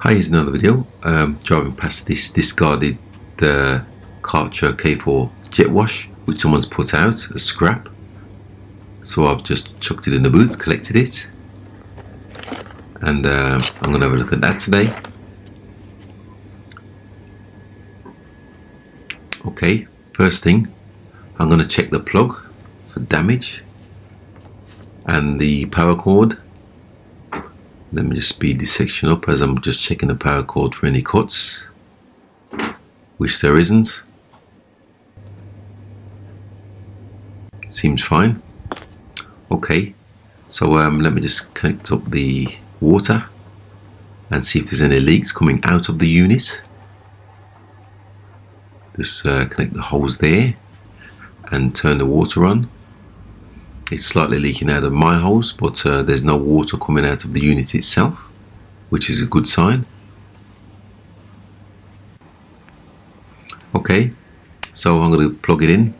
Hi, here's another video. Driving past this discarded Karcher K4 jet wash which someone's put out as scrap. So I've just chucked it in the boot, collected it, and I'm going to have a look at that today. Okay, first thing, I'm going to check the plug for damage and the power cord. Let me just speed this section up as I'm just checking the power cord for any cuts, which there isn't. Seems fine. Okay, so let me just connect up the water and see if there's any leaks coming out of the unit. Just connect the hose there and turn the water on. It's slightly leaking out of my hose, but there's no water coming out of the unit itself, which is a good sign. Okay, so I'm going to plug it in,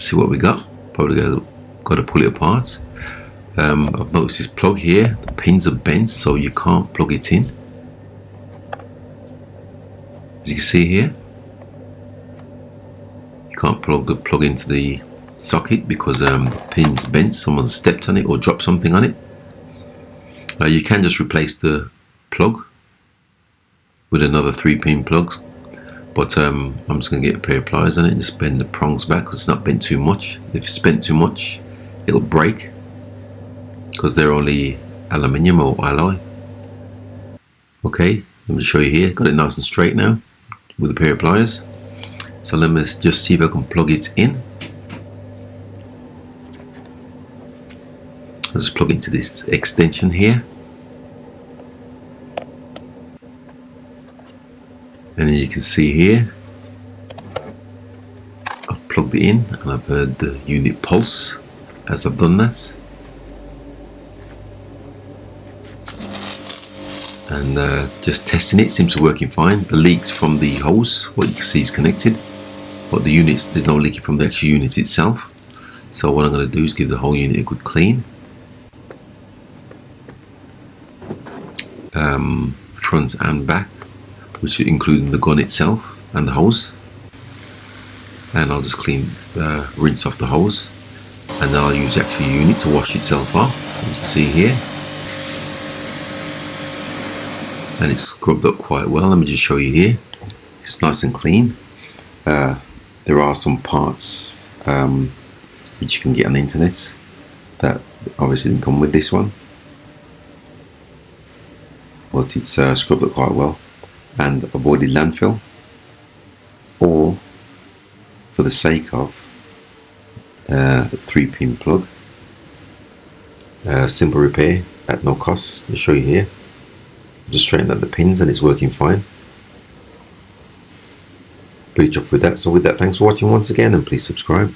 see what we got. Probably got to pull it apart. I've noticed this plug here, the pins are bent, so you can't plug it in. As you can see here, you can't plug the plug into the socket because the pin's bent. Someone stepped on it or dropped something on it. You can just replace the plug with another 3-pin plug, but I'm just going to get a pair of pliers on it and just bend the prongs back because it's not bent too much. If it's bent too much, it'll break because they're only aluminium or alloy. Okay, let me show you here. Got it nice and straight now with a pair of pliers. So let me just see if I can plug it in. I'll just plug into this extension here, and then you can see here I've plugged it in and I've heard the unit pulse as I've done that, and just testing it, seems to be working fine. The leaks from the hose, what you can see is connected, but the units, there's no leaking from the actual unit itself. So what I'm going to do is give the whole unit a good clean, front and back, which including the gun itself and the hose. And I'll just rinse off the hose, and then I'll use the actual unit to wash itself off, as you can see here. And it's scrubbed up quite well. Let me just show you here. It's nice and clean. There are some parts which you can get on the internet that obviously didn't come with this one, but it's scrubbed up quite well and avoided landfill, all for the sake of a 3-pin plug. Simple repair at no cost. I'll show you here. Just straightened out the pins and it's working fine. Pretty chuffed with that. So with that, thanks for watching once again, and please subscribe.